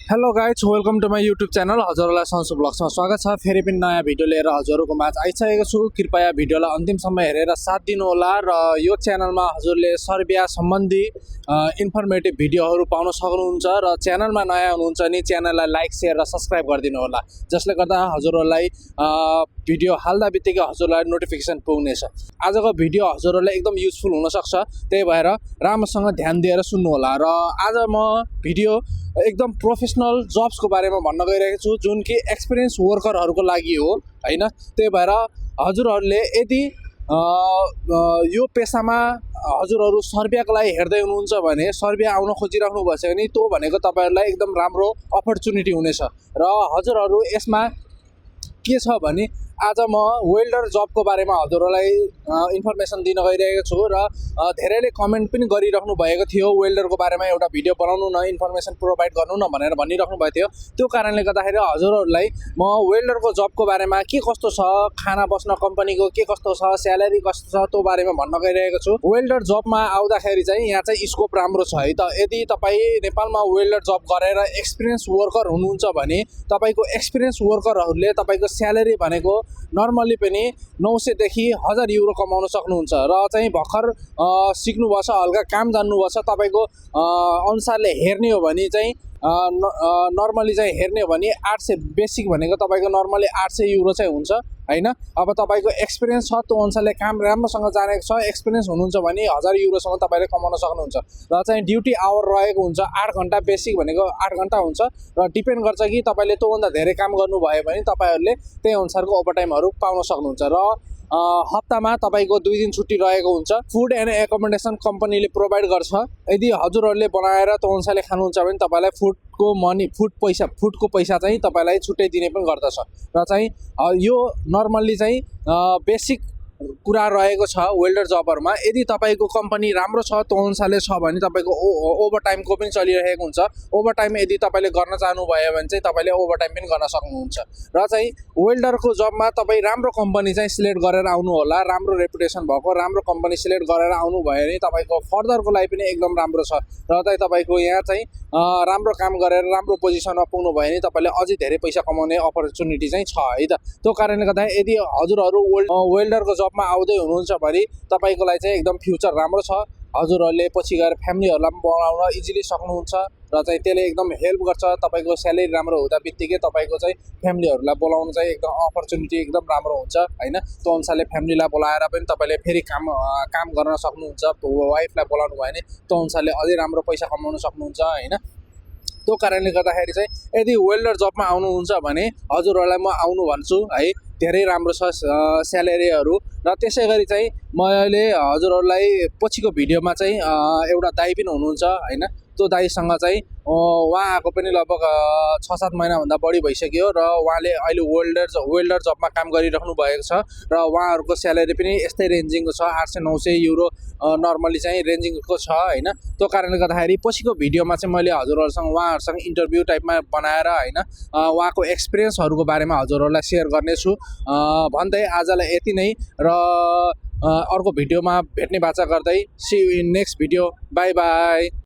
Hello guys welcome to my YouTube channel हजुरहरूलाई सन्सु ब्लग्समा स्वागत छ। फेरि पनि नयाँ भिडियो लिएर हजुरहरूको माझ आइसकेको छु। कृपया भिडियोलाई अन्तिमसम्म हेरेर साथ दिनुहोला र यो च्यानलमा हजुरले सर्बिया सम्बन्धी इन्फर्मेटिभ भिडियोहरू पाउन सक्नुहुन्छ र च्यानलमा नयाँ हुनुहुन्छ नि च्यानललाई लाइक शेयर र सब्सक्राइब गरिदिनु होला, जसले गर्दा हजुरहरूलाई भिडियो हाल्दा बित्तिकै हजुरलाई नोटिफिकेसन पुग्नेछ। आजको भिडियो हजुरहरूलाई एकदम युजफुल हुनसक्छ, त्यही भएर राम्रोसँग ध्यान दिएर सुन्नुहोला। र आज म भिडियो एकदम प्रोफेसनल जब्सको बारेमा भन्न गइरहेको छु, जुन कि एक्सपिरियन्स वर्करहरूको लागि हो हैन। त्यही भएर हजुरहरूले यदि यो पेसामा हजुरहरू सर्बियाको लागि हेर्दै हुनुहुन्छ भने, सर्बिया आउन खोजिराख्नु भएको छ भने, त्यो भनेको तपाईहरुलाई एकदम राम्रो अपर्च्युनिटी हुनेछ। र हजुरहरू यसमा के छ भने आज म वेल्डर जबको बारेमा हजुरहरूलाई इन्फर्मेसन दिन गइरहेको छु र धेरैले कमेन्ट पनि गरिराख्नु भएको थियो वेल्डरको बारेमा एउटा भिडियो बनाउनु न, इन्फर्मेसन प्रोभाइड गर्नु न भनेर भनिराख्नु भएको थियो। त्यो कारणले गर्दाखेरि हजुरहरूलाई म वेल्डरको जबको बारेमा के कस्तो छ, खाना बस्न कम्पनीको के कस्तो छ, स्यालेरी कस्तो छ, त्यो बारेमा भन्न गइरहेको छु। वेल्डर जबमा आउँदाखेरि चाहिँ यहाँ चाहिँ स्कोप राम्रो छ है त। यदि तपाईँ नेपालमा वेल्डर जब गरेर एक्सपिरियन्स वर्कर हुनुहुन्छ भने तपाईको एक्सपिरियन्स वर्करहरूले तपाईको स्यालेरी भनेको नर्मली पनि 900 देखि 1000 युरो कमाउन सक्नुहुन्छ। र चाहिँ भर्खर सिक्नुभएको छ, हल्का काम जान्नुभएको छ, तपाईको अनुसारले हेर्ने हो भने चाहिँ नर्मली चाहिँ हेर्ने हो भने 800 बेसिक भनेको तपाईको नर्मली 800 युरो चाहिँ हुन्छ हैन। अब तपाईको एक्सपिरियन्स छ, त्यो अनुसारले काम राम्रोसँग जानेको छ, एक्सपिरियन्स हुनुहुन्छ भने 1000 युरोसम्म तपाईले कमाउन सक्नुहुन्छ। र चाहिँ ड्युटी आवर रहेको हुन्छ 8 घण्टा, बेसिक भनेको 8 घण्टा हुन्छ र डिपेन्ड गर्छ कि तपाईले त्योभन्दा धेरै काम गर्नुभयो भने तपाईहरुले त्यही अनुसारको ओभरटाइमहरू पाउन सक्नुहुन्छ। र हप्तामा तपाईको 2 दिन छुट्टी रहेको हुन्छ। फुड एन्ड एकोमोडेसन कम्पनीले प्रोभाइड गर्छ। यदि हजुरहरूले बनाएर त्यो अनुसारले खानुहुन्छ भने तपाईलाई फुडको पैसा चाहिँ तपाईलाई छुट्टै दिने पनि गर्दछ। र चाहिँ यो नर्मल्ली चाहिँ बेसिक कुरा रहेको छ वेल्डर जबरमा। यदि तपाईको कम्पनी राम्रो छ, त्यो अनुसारले छ भने तपाईको ओभरटाइमको पनि चलिरहेको हुन्छ। ओभरटाइम यदि तपाईले गर्न चाहनुभयो भने चाहिँ तपाईले ओभरटाइम पनि गर्न सक्नुहुन्छ। र चाहिँ वेल्डरको जबमा तपाई राम्रो कम्पनी चाहिँ सिलेक्ट गरेर आउनु होला, राम्रो रेपुटेसन भएको राम्रो कम्पनी सिलेक्ट गरेर आउनु भयो भने तपाईको फर्दरको लागि पनि एकदम राम्रो छ। र चाहिँ तपाईको यहाँ चाहिँ राम्रो काम गरेर राम्रो पोजिसनमा पुग्नु भयो भने तपाईले अझै धेरै पैसा कमाउने अपर्च्युनिटी चाहिँ छ है त। त्यो कारणले गर्दा यदि हजुरहरू वेल्डरको जबमा आउँदै हुनुहुन्छ भने तपाईको लागि चाहिँ एकदम फ्युचर राम्रो छ। हजुरहरूले पछि गएर फ्यामिलीहरूलाई पनि बनाउन इजिली सक्नुहुन्छ र चाहिँ त्यसले एकदम हेल्प गर्छ। तपाईको स्यालेरी राम्रो हुँदा बित्तिकै तपाईको चाहिँ फ्यामिलीहरूलाई बोलाउन चाहिँ एकदम अपर्च्युनिटी एकदम राम्रो हुन्छ हैन। त्यो अनुसारले फ्यामिलीलाई बोलाएर पनि तपाईले फेरि काम गर्न सक्नुहुन्छ। वाइफलाई बोलाउनु भयो भने त्यो अनुसारले अझै राम्रो पैसा कमाउन सक्नुहुन्छ हैन। त्यो कारणले गर्दाखेरि चाहिँ यदि वेल्डर जबमा आउनुहुन्छ भने हजुरहरूलाई म आउनु भन्छु है। धेरै राम्रो छ स्यालेरीहरू। र त्यसै गरी चाहिँ मैले हजुरहरूलाई पछिको भिडियोमा चाहिँ एउटा दाइ पनि हुनुहुन्छ हैन। त्यो दाइसँग चाहिँ उहाँ आएको पनि लगभग 6-7 महिनाभन्दा बढी भइसक्यो र उहाँले अहिले वेल्डर जबमा काम गरिराख्नु भएको छ र उहाँहरूको स्यालेरी पनि यस्तै रेन्जिङको छ, 800-900 युरो नर्मली चाहिँ रेन्जिङको छ हैन। त्यो कारणले गर्दाखेरि पछिको भिडियोमा चाहिँ मैले हजुरहरूसँग उहाँहरूसँग इन्टरभ्यू टाइपमा बनाएर हैन उहाँको एक्सपिरियन्सहरूको बारेमा हजुरहरूलाई सेयर गर्नेछु भन्दै आजलाई यति नै। र अर्को भिडियोमा भेट्ने बाचा गर्दै see you in next video. Bye by.